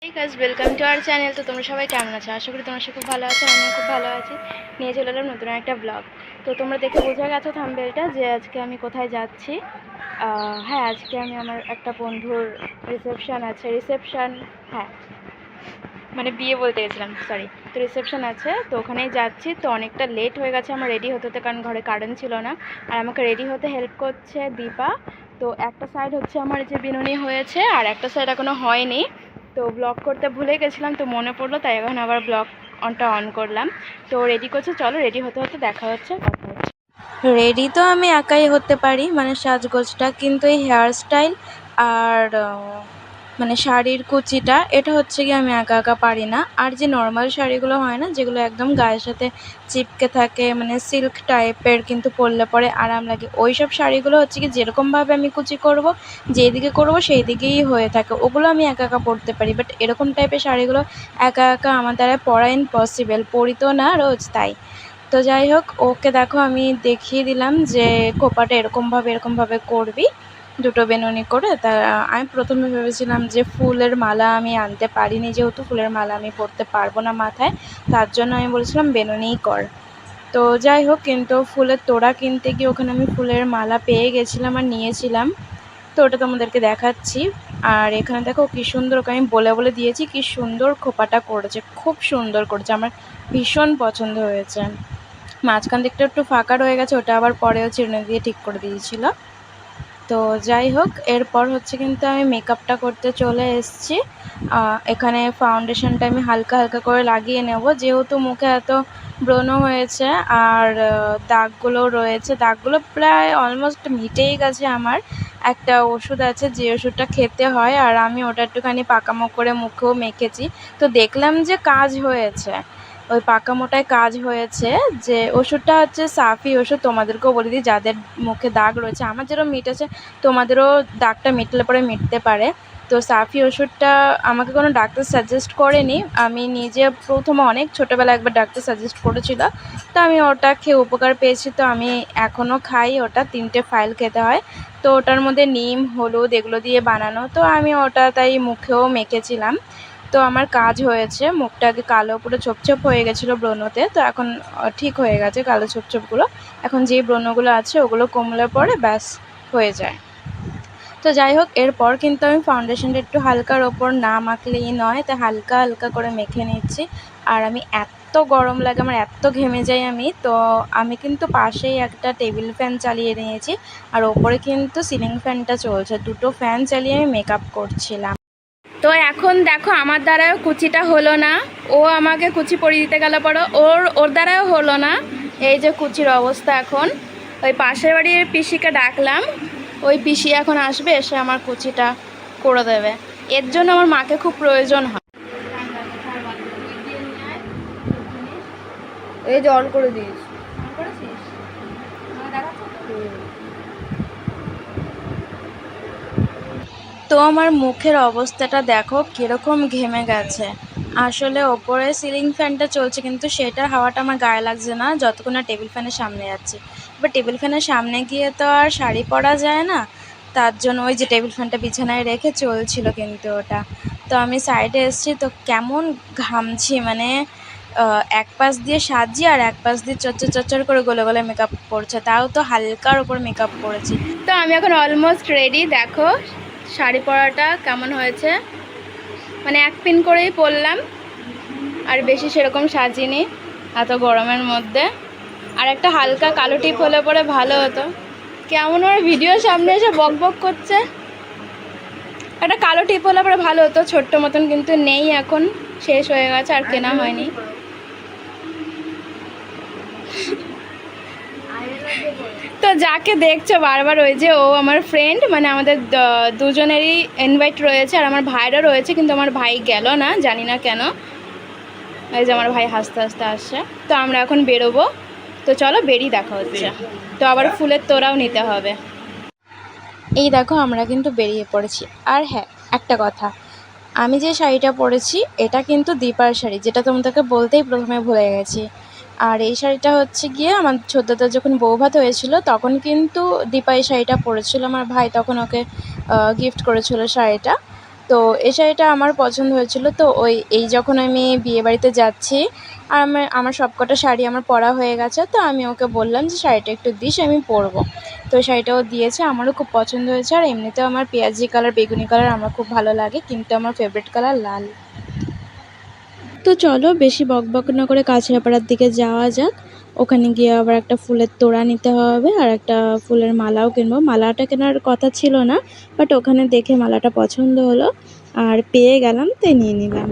Hey guys, welcome to our channel। তো তোমরা সবাই কেমন আছো? আশা করি তোমরা সবাই খুব ভালো আছো। আমিও খুব ভালো আছি। নিয়ে চলে এলাম নতুন একটা ব্লগ। তো তোমরা দেখে বোঝা গেছো থাম্বনেলটা যে আজকে আমি কোথায় যাচ্ছি। হ্যাঁ, আজকে আমি আমার একটা বন্ধুর রিসেপশন আছে। হ্যাঁ, মানে বিয়ে বলতে গেছিলাম, সরি। তো রিসেপশন আছে, তো ওখানেই যাচ্ছি। তো অনেকটা লেট হয়ে গেছে আমার রেডি হতে, কারণ ঘরে কারেন্ট ছিল না। আর আমাকে রেডি হতে হেল্প করছে দীপা। তো একটা সাইড হচ্ছে আমার যে বিনুনি হয়েছে, আর একটা সাইড এখনও হয়নি। তো ব্লগ করতে ভুলে গেছিলাম, তো মনে পড়লো, তাই এখন আবার ব্লগ অন করলাম। তো রেডি করছে, চলো রেডি হতে হতে দেখা হচ্ছে, কথা হচ্ছে। রেডি তো আমি একাই হতে পারি, মানে সাজগোজটা, কিন্তু এই হেয়ার স্টাইল আর মানে শাড়ির কুচিটা, এটা হচ্ছে কি আমি একা একা পারি না। আর যে নর্মাল শাড়িগুলো হয় না, যেগুলো একদম গায়ের সাথে চিপকে থাকে, মানে সিল্ক টাইপের, কিন্তু পরলে পরে আরাম লাগে, ওই সব শাড়িগুলো হচ্ছে কি যেরকমভাবে আমি কুচি করব, যেদিকে করব সেই দিকেই হয়ে থাকে, ওগুলো আমি একা একা পরতে পারি। বাট এরকম টাইপের শাড়িগুলো একা একা আমার দ্বারা পরা ইম্পসিবল, পরি তো না রোজ, তাই। তো যাই হোক, ওকে দেখো আমি দেখিয়ে দিলাম যে খোপাটা এরকমভাবে করবি, দুটো বেনুনি করে। তা আমি প্রথমে ভেবেছিলাম যে ফুলের মালা আমি আনতে পারিনি, যেহেতু ফুলের মালা আমি পরতে পারবো না মাথায়, তার জন্য আমি বলেছিলাম বেনুনিই কর। তো যাই হোক, কিন্তু ফুলের তোড়া কিনতে গিয়ে ওখানে আমি ফুলের মালা পেয়ে গেছিলাম আর নিয়েছিলাম। তো ওটা তোমাদেরকে দেখাচ্ছি। আর এখানে দেখো কি সুন্দর, ওকে আমি বলে বলে দিয়েছি, কি সুন্দর খোপাটা করেছে, খুব সুন্দর করেছে, আমার ভীষণ পছন্দ হয়েছে। মাঝখান দিকটা একটু ফাঁকা রয়ে গেছে, ওটা আবার পরেও চিরুনি দিয়ে ঠিক করে দিয়েছিল। তো যাই হোক, এরপর হচ্ছে কিন্তু আমি মেকআপটা করতে চলে এসেছি। এখানে ফাউন্ডেশনটা আমি হালকা হালকা করে লাগিয়ে নেব, যেহেতু মুখে এত ব্রণ হয়েছে আর দাগগুলো রয়েছে, দাগগুলো প্রায় অলমোস্ট মিটেই গেছে। আমার একটা ওষুধ আছে, যে ওষুধটা খেতে হয়, আর আমি ওটা একটুখানি পাকামো করে মুখেও মেখেছি। তো দেখলাম যে কাজ হয়েছে, ওই পাকা মোটায় কাজ হয়েছে। যে ওষুধটা হচ্ছে সাফি ওষুধ, তোমাদেরকেও বলে দিই, যাদের মুখে দাগ রয়েছে, আমার যেরকম মিটেছে তোমাদেরও দাগটা মিটলে পরে মিটতে পারে। তো সাফি ওষুধটা আমাকে কোনো ডাক্তার সাজেস্ট করেনি, আমি নিজে প্রথমে অনেক ছোটোবেলা একবার ডাক্তার সাজেস্ট করেছিল, তো আমি ওটা খেয়ে উপকার পেয়েছি। তো আমি এখনও খাই ওটা, 3টে ফাইল খেতে হয়। তো ওটার মধ্যে নিম, হলুদ এগুলো দিয়ে বানানো, তো আমি ওটা তাই মুখেও মেখেছিলাম। তো আমার কাজ হয়েছে, মুখটা আগে কালো পুরো ছোপ হয়ে গেছিলো ব্রণতে, তো এখন ঠিক হয়ে গেছে কালো ছোপগুলো। এখন যেই ব্রণগুলো আছে ওগুলো কমলে পরে ব্যাস হয়ে যায়। তো যাই হোক, এরপর কিন্তু আমি ফাউন্ডেশনটা একটু হালকার ওপর না মাখলেই নয়, তাই হালকা হালকা করে মেখে নিচ্ছি। আর আমি এত গরম লাগে আমার, এত ঘেমে যাই আমি, তো আমি কিন্তু পাশেই একটা টেবিল ফ্যান চালিয়ে নিয়েছি, আর ওপরে কিন্তু সিলিং ফ্যানটা চলছে, দুটো ফ্যান চালিয়ে আমি মেকআপ করছিলাম। তো এখন দেখো আমার দ্বারাও কুচিটা হলো না, ও আমাকে কুচি পরিয়ে দিতে গেল, পরে ওর দ্বারাও হলো না। এই যে কুচির অবস্থা এখন। ওই পাশের বাড়ির পিসিকে ডাকলাম, ওই পিসি এখন আসবে, এসে আমার কুচিটা করে দেবে। এর জন্য আমার মাকে খুব প্রয়োজন হয়। এই যে অন করে দিস। তো আমার মুখের অবস্থাটা দেখো কীরকম ঘেমে গেছে। আসলে ওপরে সিলিং ফ্যানটা চলছে, কিন্তু সেটার হাওয়াটা আমার গায়ে লাগছে না যতক্ষণ না টেবিল ফ্যানের সামনে যাচ্ছি। এবার টেবিল ফ্যানের সামনে গিয়ে তো আর শাড়ি পরা যায় না, তার জন্য ওই যে টেবিল ফ্যানটা বিছানায় রেখে চলছিল কিন্তু ওটা। তো আমি সাইডে এসেছি, তো কেমন ঘামছি, মানে এক পাশ দিয়ে সাজি আর এক পাশ দিয়ে চচ্চর করে গলে গলে মেকআপ করছে, তাও তো হালকার ওপর মেকআপ করেছি। তো আমি এখন অলমোস্ট রেডি, দেখো শাড়ি পরাটা কেমন হয়েছে, মানে এক পিন করেই পরলাম, আর বেশি সেরকম সাজিনি এত গরমের মধ্যে। আর একটা হালকা কালো টিপ হলে পরে ভালো হতো। কেমন ওর ভিডিওর সামনে এসে বক বক করছে। একটা কালো টিপ হলে পরে ভালো হতো, ছোট্ট মতন, কিন্তু নেই, এখন শেষ হয়ে গেছে আর কেনা হয়নি। তো যাকে দেখছো বারবার, ওই যে ও আমার ফ্রেন্ড, মানে আমাদের দুজনেরই ইনভাইট রয়েছে, আর আমার ভাইয়েরও রয়েছে, কিন্তু আমার ভাই গেল না, জানি না কেন। এই যে আমার ভাই হাসতে হাসতে আসছে। তো আমরা এখন বেরোবো, তো চলো বেরিয়ে দেখা হচ্ছে। তো আবার ফুলের তোড়াও নিতে হবে। এই দেখো আমরা কিন্তু বেরিয়ে পড়েছি। আর হ্যাঁ, একটা কথা, আমি যে শাড়িটা পরেছি এটা কিন্তু দীপার শাড়ি, যেটা তোমাদেরকে বলতেই প্রথমে ভুলে গেছি। আর এই শাড়িটা হচ্ছে গিয়ে আমার ছোট্টতে যখন বৌভাত হয়েছিল, তখন কিন্তু দীপা এই শাড়িটা পরেছিল, আমার ভাই তখন ওকে গিফট করেছিল শাড়িটা। তো এই শাড়িটা আমার পছন্দ হয়েছিল। তো এই যখন আমি বিয়েবাড়িতে যাচ্ছি আর আমার সবকটা শাড়ি আমার পরা হয়ে গেছে, তো আমি ওকে বললাম যে শাড়িটা একটু দিস, আমি পরবো। তো শাড়িটাও দিয়েছে, আমারও খুব পছন্দ হয়েছে। আর এমনিতেও আমার পেঁয়াজি কালার বেগুনি কালার আমার খুব ভালো লাগে, কিন্তু আমার ফেভারিট কালার লাল। তো চলো বেশি বকবক না করে কাছড়াপাড়ার দিকে যাওয়া যাক। ওখানে গিয়ে আবার একটা ফুলের তোড়া নিতে হবে আর একটা ফুলের মালাও কিনবো। মালাটা কেনার কথা ছিল না, বাট ওখানে দেখে মালাটা পছন্দ হলো আর পেয়ে গেলাম, তাই নিয়ে নিলাম।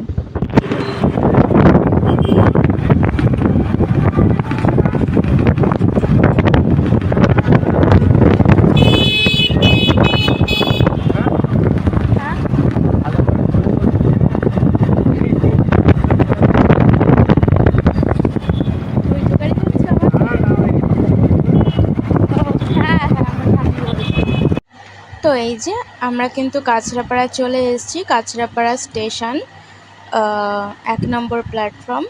তো এই যে আমরা কিন্তু কাছড়াপাড়া চলে এসেছি, কাছড়াপাড়া স্টেশন, 1 নম্বর প্ল্যাটফর্ম।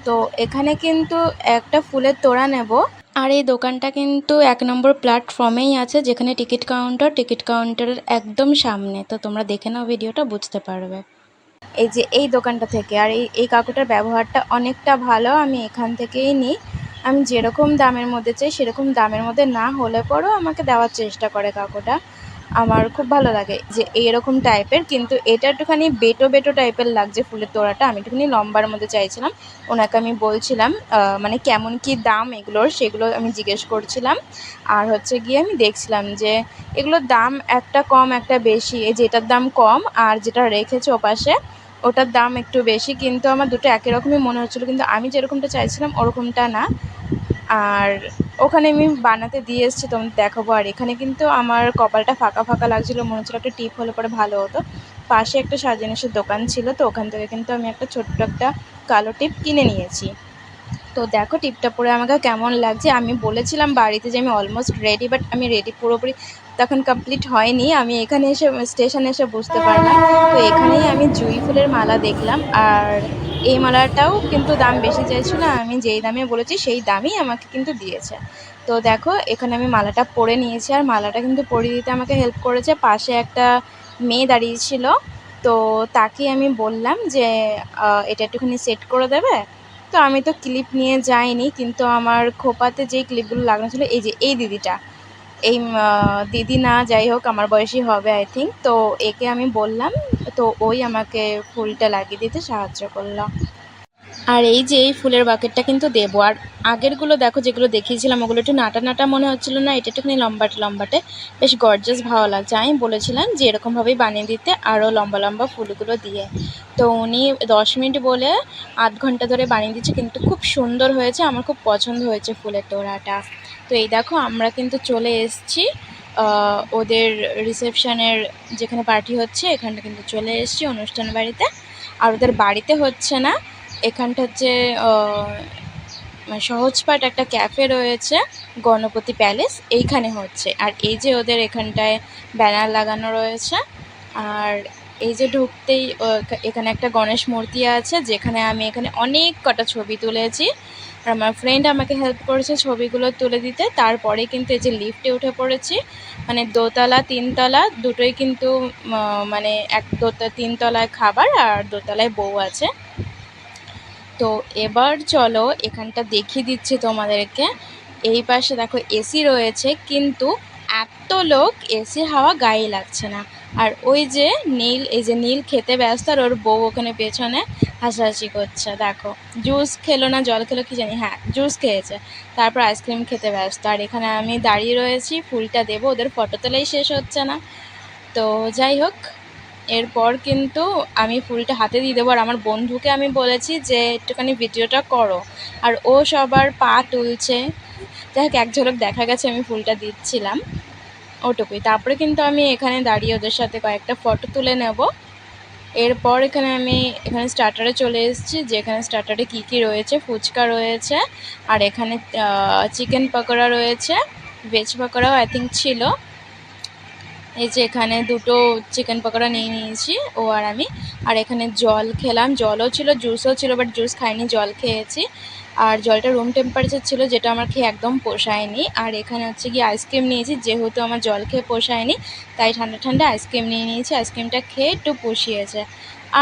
তো এখানে কিন্তু একটা ফুলের তোড়া নেব। আর এই দোকানটা কিন্তু 1 নম্বর প্ল্যাটফর্মেই আছে, যেখানে টিকিট কাউন্টারের একদম সামনে। তো তোমরা দেখে নাও ভিডিওটা, বুঝতে পারবে। এই যে এই দোকানটা থেকে, আর এই কাকুটার ব্যবহারটা অনেকটা ভালো। আমি এখান থেকেই নিই। আমি যেরকম দামের মধ্যে চাই সেরকম দামের মধ্যে না হলে পরেও আমাকে দেওয়ার চেষ্টা করে কাকুটা। আমার খুব ভালো লাগে যে এইরকম টাইপের, কিন্তু এটা একটুখানি বেটো বেটো টাইপের লাগছে ফুলের তোড়াটা। আমি একটুখানি লম্বার মধ্যে চাইছিলাম। ওনাকে আমি বলছিলাম মানে কেমন কি দাম এগুলোর, সেগুলো আমি জিজ্ঞেস করছিলাম। আর হচ্ছে গিয়ে আমি দেখছিলাম যে এগুলোর দাম একটা কম একটা বেশি। এই যেটার দাম কম আর যেটা রেখেছে ওপাশে ওটার দাম একটু বেশি, কিন্তু আমার দুটো একই রকমই মনে হচ্ছিলো, কিন্তু আমি যেরকমটা চাইছিলাম ওরকমটা না। আর ওখানে আমি বানাতে দিয়ে এসেছি, তোমাদের দেখাবো। আর এখানে কিন্তু আমার কপালটা ফাঁকা ফাঁকা লাগছিলো, মনে হচ্ছিলো একটা টিপ হলে পরে ভালো হতো। পাশে একটা সাজানিসের দোকান ছিল, তো ওখান থেকে কিন্তু আমি একটা ছোট্ট একটা কালো টিপ কিনে নিয়েছি। তো দেখো টিপটা পরে আমাকে কেমন লাগছে। আমি বলেছিলাম বাড়িতে যে আমি অলমোস্ট রেডি, বাট আমি রেডি পুরোপুরি তখন কমপ্লিট হয়নি। আমি এখানে এসে স্টেশনে এসে বুঝতে পারলাম। তো এখানেই আমি জুঁই ফুলের মালা দেখলাম, আর এই মালাটাও কিন্তু দাম বেশি চাইছিল। আমি যেই দামে বলেছি সেই দামই আমাকে কিন্তু দিয়েছে। তো দেখো এখানে আমি মালাটা পরে নিয়েছি, আর মালাটা কিন্তু পরিয়ে দিতে আমাকে হেল্প করেছে। পাশে একটা মেয়ে দাঁড়িয়েছিল, তো তাকে আমি বললাম যে এটা একটুখানি সেট করে দেবে। তো আমি তো ক্লিপ নিয়ে যাইনি, কিন্তু আমার খোপাতে যেই ক্লিপগুলো লাগানো ছিল, এই যে এই দিদিটা, এই দিদি না যাই হোক আমার বয়সী হবে আই থিঙ্ক। তো একে আমি বললাম, তো ওই আমাকে ফুলটা লাগিয়ে দিতে সাহায্য করলো। আর এই যে এই ফুলের বাকেটটা কিন্তু দেবো। আর আগেরগুলো দেখো যেগুলো দেখিয়েছিলাম ওগুলো একটু নাটা নাটা মনে হচ্ছিলো না, এটা একটুখানি লম্বাটে লম্বাটে, বেশ গর্জাস ভালো লাগছে। আমি বলেছিলাম যে এরকমভাবেই বানিয়ে দিতে, আরও লম্বা লম্বা ফুলগুলো দিয়ে। তো উনি 10 মিনিট বলে আধ ঘন্টা ধরে বানিয়ে দিচ্ছে, কিন্তু খুব সুন্দর হয়েছে, আমার খুব পছন্দ হয়েছে ফুলের তোড়াটা। তো এই দেখো আমরা কিন্তু চলে এসেছি ওদের রিসেপশনের যেখানে পার্টি হচ্ছে, এখানটা কিন্তু চলে এসেছি অনুষ্ঠান বাড়িতে। আর ওদের বাড়িতে হচ্ছে না, এখানটা হচ্ছে সহজপাঠ একটা ক্যাফে রয়েছে, গণপতি প্যালেস, এইখানে হচ্ছে। আর এই যে ওদের এখানটায় ব্যানার লাগানো রয়েছে। আর এই যে ঢুকতেই এখানে একটা গণেশ মূর্তি আছে, যেখানে আমি এখানে অনেক কটা ছবি তুলেছি। আর আমার ফ্রেন্ড আমাকে হেল্প করেছে ছবিগুলো তুলে দিতে। তারপরে কিন্তু এই যে লিফটে উঠে পড়েছি, মানে দোতলা তিনতলা দুটোই কিন্তু, মানে তিনতলায় খাবার আর দোতলায় বউ আছে। তো এবার চলো এখানটা দেখিয়ে দিচ্ছি তোমাদেরকে। এই পাশে দেখো এসি রয়েছে, কিন্তু এত লোক এসি হাওয়া গায়ে লাগছে না। আর ওই যে নীল, এই যে নীল খেতে ব্যস্ত, আর ওর বউ ওখানে পেছনে হাসাহাসি করছে। দেখো জুস খেলো না জল খেলো কি জানি, হ্যাঁ জুস খেয়েছে, তারপর আইসক্রিম খেতে ব্যস্ত। আর এখানে আমি দাঁড়িয়ে রয়েছি, ফুলটা দেবো, ওদের ফটো তোলাই শেষ হচ্ছে না। তো যাই হোক, এরপর কিন্তু আমি ফুলটা হাতে দিয়ে দেবো। আর আমার বন্ধুকে আমি বলেছি যে একটুখানি ভিডিওটা করো, আর ও সবার পা তুলছে। যাই হোক এক ঝলক দেখা গেছে আমি ফুলটা দিচ্ছিলাম, ওটুকুই। তারপরে কিন্তু আমি এখানে দাঁড়িয়ে ওদের সাথে কয়েকটা ফটো তুলে নেব। এরপর এখানে স্টার্টারে চলে এসেছি, যেখানে স্টার্টারে কী কী রয়েছে, ফুচকা রয়েছে, আর এখানে চিকেন পকোড়া রয়েছে, ভেজ পকোড়াও আই থিঙ্ক ছিল। এই যে এখানে দুটো চিকেন পকোড়া নিয়ে নিয়েছি ও আর আমি। আর এখানে জল খেলাম, জলও ছিল জুসও ছিল, বাট জুস খাইনি, জল খেয়েছি। আর জলটা রুম টেম্পারেচার ছিল, যেটা আমার খেয়ে একদম পোষায়নি। আর এখানে হচ্ছে গিয়ে আইসক্রিম নিয়েছি, যেহেতু আমার জল খেয়ে পোষায়নি তাই ঠান্ডা ঠান্ডা আইসক্রিম নিয়ে নিয়েছি। আইসক্রিমটা খেয়ে একটু পুষিয়েছে।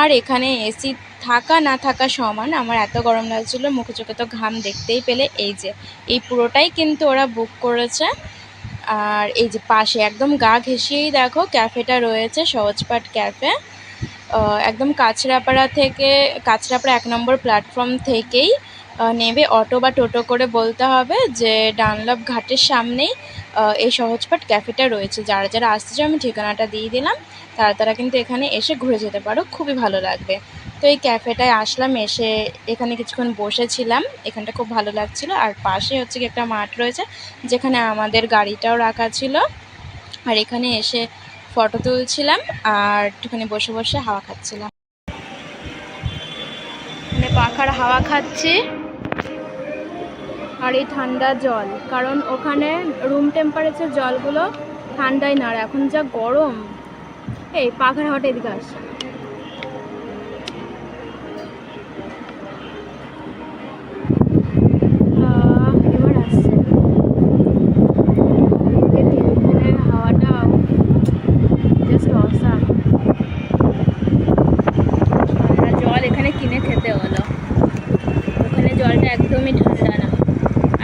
আর এখানে এসি থাকা না থাকা সমান, আমার এত গরম লাগছিলো, মুখে চোখে তো ঘাম দেখতেই পেলে। এই যে এই পুরোটাই কিন্তু ওরা বুক করেছে। আর এই যে পাশে একদম গা ঘেঁষিয়েই দেখো ক্যাফেটা রয়েছে, সহজপাঠ ক্যাফে। একদম কাঁচরাপাড়া 1 নম্বর প্ল্যাটফর্ম থেকেই নেমে অটো বা টোটো করে বলতে হবে যে ডানলপ ঘাটের সামনেই এই সহজপাঠ ক্যাফেটা রয়েছে। যারা যারা আসতে চাও আমি ঠিকানাটা দিয়ে দিলাম, তারা কিন্তু এখানে এসে ঘুরে যেতে পারো, খুবই ভালো লাগবে। তো এই ক্যাফেটায় আসলাম, এসে এখানে কিছুক্ষণ বসেছিলাম, এখানটা খুব ভালো লাগছিল। আর পাশে হচ্ছে কি একটা মাঠ রয়েছে যেখানে আমাদের গাড়িটাও রাখা ছিল। আর এখানে এসে ফটো তুলছিলাম আর একটুখানি বসে বসে হাওয়া খাচ্ছিলাম, মানে পাখার হাওয়া খাচ্ছি। আর এই ঠান্ডা জল, কারণ ওখানে রুম টেম্পারেচার জলগুলো ঠান্ডাই না, আর এখন যা গরম। এই পাখার হাওয়াটা এদিকে আসছে। এবার আসছে টেলিফোনের হাওয়াটাও জাস্ট অসাম। ঠান্ডা জল এখানে কিনে খেতে হলো, ওখানে জলটা একদমই ঠান্ডা না।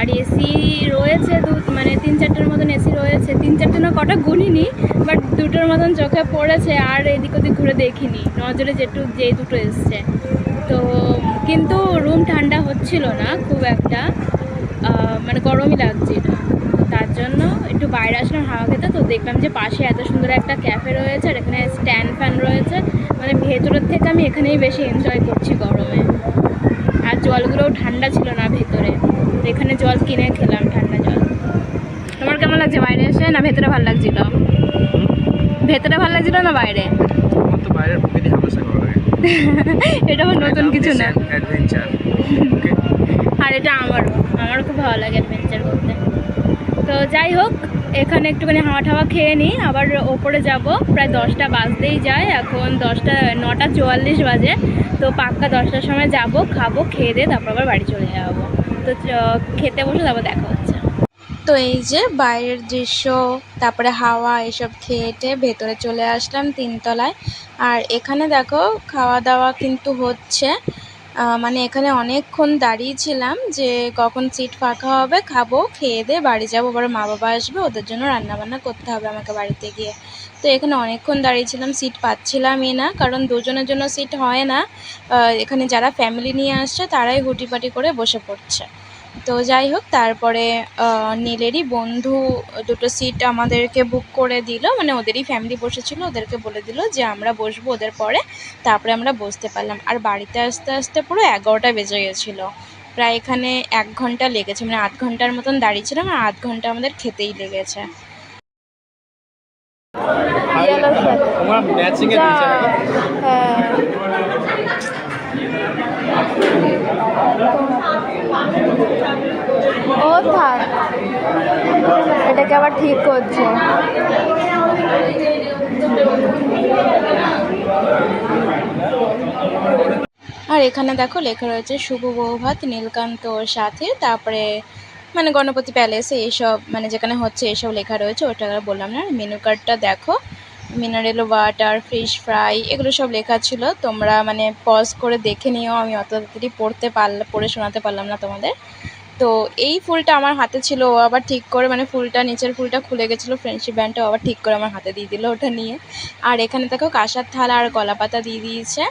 আর এসি রয়েছে মানে 3-4টের মতন এসি রয়েছে, 3-4টে না কটা গুনিনি, বাট 2টোর মতন চোখে পড়েছে। আর এদিক ওদিক ঘুরে দেখিনি, নজরে যে দুটো এসছে। তো কিন্তু রুম ঠান্ডা হচ্ছিল না খুব একটা, মানে গরমই লাগছিল। তার জন্য একটু বাইরে আসলাম হাওয়া খেতে। তো দেখলাম যে পাশে এত সুন্দর একটা ক্যাফে রয়েছে, আর এখানে স্ট্যান্ড ফ্যান রয়েছে, মানে ভেতরের থেকে আমি এখানেই বেশি এনজয় করছি গরমে। আর জলগুলোও ঠান্ডা ছিল না ভেতরে, তো এখানে জল কিনে খেলাম ঠান্ডা জল। তোমার কেমন লাগছে বাইরে এসে, না ভেতরে ভালো লাগছিল? ভেতরে ভালো লাগছিল না বাইরে? আমার তো বাইরের প্রকৃতি হামেশা ভালো লাগে। এটা আমার নতুন কিছু না, অ্যাডভেঞ্চার। আর এটা আমারও খুব ভালো লাগে অ্যাডভেঞ্চার করতে। তো যাই হোক, এখানে একটুখানি হাওয়া ঠাওয়া খেয়ে নিই, আবার ওপরে যাব। প্রায় 10টা বাজতেই যায়, এখন 9:44 বাজে। তো পাক্কা 10টার সময় যাব, খাবো, খেয়ে দিয়ে তারপর আবার বাড়ি চলে যাবো। তো খেতে বসে তারপর দেখা হচ্ছে। তো এই যে বাইরের দৃশ্য, তারপরে হাওয়া, এসব খেয়ে ভেতরে চলে আসলাম 3তলায়। আর এখানে দেখো খাওয়া দাওয়া কিন্তু হচ্ছে, মানে এখানে অনেকক্ষণ দাঁড়িয়েছিলাম যে কখন সিট ফাঁকা হবে, খাবো, খেয়ে দিয়ে বাড়ি যাবো। আবার মা বাবা আসবে, ওদের জন্য রান্নাবান্না করতে হবে আমাকে বাড়িতে গিয়ে। তো এখানে অনেকক্ষণ দাঁড়িয়েছিলাম, সিট পাচ্ছিলামই না, কারণ দুজনের জন্য সিট হয় না। এখানে যারা ফ্যামিলি নিয়ে আসছে তারাই হুটিপাটি করে বসে পড়ছে। তো যাই হোক, তারপরে নীলেরই বন্ধু 2টো সিট আমাদেরকে বুক করে দিল, মানে ওদেরই ফ্যামিলি বসেছিল, ওদেরকে বলে দিল যে আমরা বসবো ওদের পরে। তারপরে আমরা বসতে পারলাম। আর বাড়িতে আসতে আসতে পুরো 11টা বেজে গেছিলো। প্রায় এখানে 1 ঘন্টা লেগেছে, মানে 8 ঘন্টার মতন দাঁড়িয়েছিলাম, আর 8 ঘন্টা আমাদের খেতেই লেগেছে। ও থাক, এটাকে আবার ঠিক করছে। আর এখানে দেখো লেখা রয়েছে শুভ বৌভাত নীলকান্ত ওর সাথে, তারপরে মানে গণপতি প্যালেস এইসব, মানে যেখানে হচ্ছে এইসব লেখা রয়েছে। ওটা বললাম না। মেনু কার্ডটা দেখো, মিনারেল ওয়াটার, ফিশ ফ্রাই, এগুলো সব লেখা ছিল। তোমরা মানে পজ করে দেখে নিও, আমি অত তাড়াতাড়ি পড়ে শোনাতে পারলাম না তোমাদের। তো এই ফুলটা আমার হাতে ছিল, ও আবার ঠিক করে, মানে ফুলটা নিচের ফুলটা খুলে গেছিলো, ফ্রেন্ডশিপ ব্যান্ডটা আবার ঠিক করে আমার হাতে দিয়ে দিল ওটা নিয়ে। আর এখানে দেখো কাঁসার থালা আর কলা পাতা দিয়ে দিয়েছে,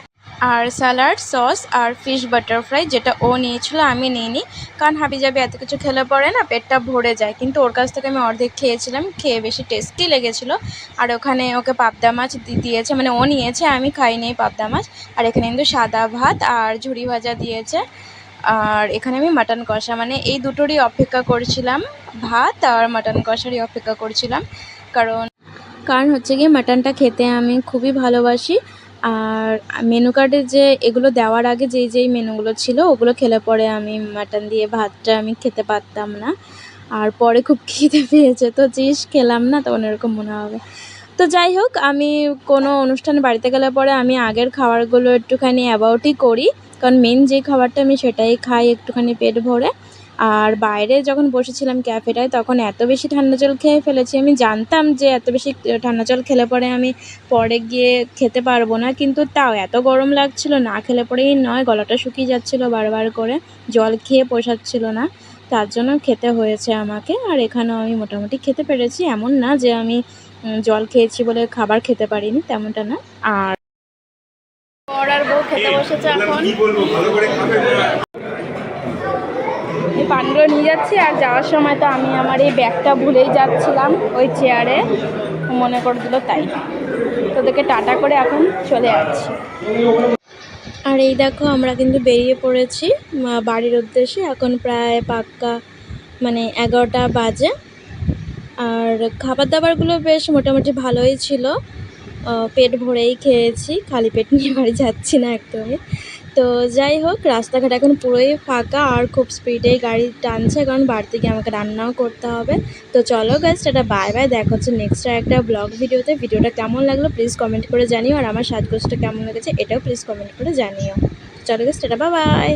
আর স্যালাড, সস আর ফিশ বাটারফ্রাই, যেটা ও নিয়েছিল আমি নিইনি, কারণ হাবিজাবি এত কিছু খেলে পরে না পেটটা ভরে যায়। কিন্তু ওর কাছ থেকে আমি অর্ধেক খেয়েছিলাম, খেয়ে বেশি টেস্টি লেগেছিলো। আর ওখানে ওকে পাবদা মাছ দিয়েছে, মানে ও নিয়েছে, আমি খাইনি পাবদা মাছ। আর এখানে কিন্তু সাদা ভাত আর ঝুড়ি ভাজা দিয়েছে। আর এখানে আমি মাটন কষা, মানে এই দুটোরই অপেক্ষা করছিলাম, ভাত আর মাটন কষারই অপেক্ষা করছিলাম। কারণ হচ্ছে গিয়ে মাটনটা খেতে আমি খুবই ভালোবাসি। আর মেনু কার্ডে যে এগুলো দেওয়ার আগে যেই মেনুগুলো ছিল, ওগুলো খেলে পরে আমি মাটন দিয়ে ভাতটা আমি খেতে পারতাম না। আর পরে খুব খিদে পেয়েছে, তো খেলাম না, তখন এরকম মনে হবে। তো যাই হোক, আমি কোনো অনুষ্ঠানে বাড়িতে গেলে পরে আমি আগের খাবারগুলো একটুখানি অ্যাভয়েডই করি, কারণ মেন যে খাবারটা আমি সেটাই খাই একটুখানি পেট ভরে। আর বাইরে যখন বসেছিলাম ক্যাফেটায়, তখন এত বেশি ঠান্ডা জল খেয়ে ফেলেছি। আমি জানতাম যে এত বেশি ঠান্ডা জল খেলে পরে আমি পরে গিয়ে খেতে পারবো না, কিন্তু তাও এত গরম লাগছিল, না খেলে পরেই নয়, গলাটা শুকিয়ে যাচ্ছিলো বারবার করে, জল খেয়ে পোষাচ্ছিল না, তার জন্য খেতে হয়েছে আমাকে। আর এখানেও আমি মোটামুটি খেতে পেরেছি, এমন না যে আমি জল খেয়েছি বলে খাবার খেতে পারিনি, তেমনটা না। আর বর আর বউ খেতে বসেছে এখন। এই পানগুলো নিয়ে যাচ্ছি, আর যাওয়ার সময় তো আমি আমার এই ব্যাগটা ভুলেই যাচ্ছিলাম ওই চেয়ারে, মনে করে দিল তাই। তোদেরকে টাটা করে এখন চলে যাচ্ছি। আর এই দেখো, আমরা কিন্তু বেরিয়ে পড়েছি বাড়ির উদ্দেশ্যে। এখন প্রায় পাক্কা মানে 11টা বাজে। আর খাবার দাবারগুলো বেশ মোটামুটি ভালোই ছিল, পেট ভরেই খেয়েছি, খালি পেট নিয়ে বাড়ি যাচ্ছি না একদমই। তো যাই হোক, রাস্তাঘাট এখন পুরোই ফাঁকা আর খুব স্পিডেই গাড়ি টানছে, কারণ বাড়িতে গিয়ে আমাকে রান্নাও করতে হবে। তো চলো গাইস, টাটা বাই বাই, দেখা হচ্ছে নেক্সট একটা ব্লগ ভিডিওতে। ভিডিওটা কেমন লাগলো প্লিজ কমেন্ট করে জানিও, আর আমার সাজগোজটা কেমন লেগেছে এটাও প্লিজ কমেন্ট করে জানিও। চলো গাইস, টাটা বাই বাই।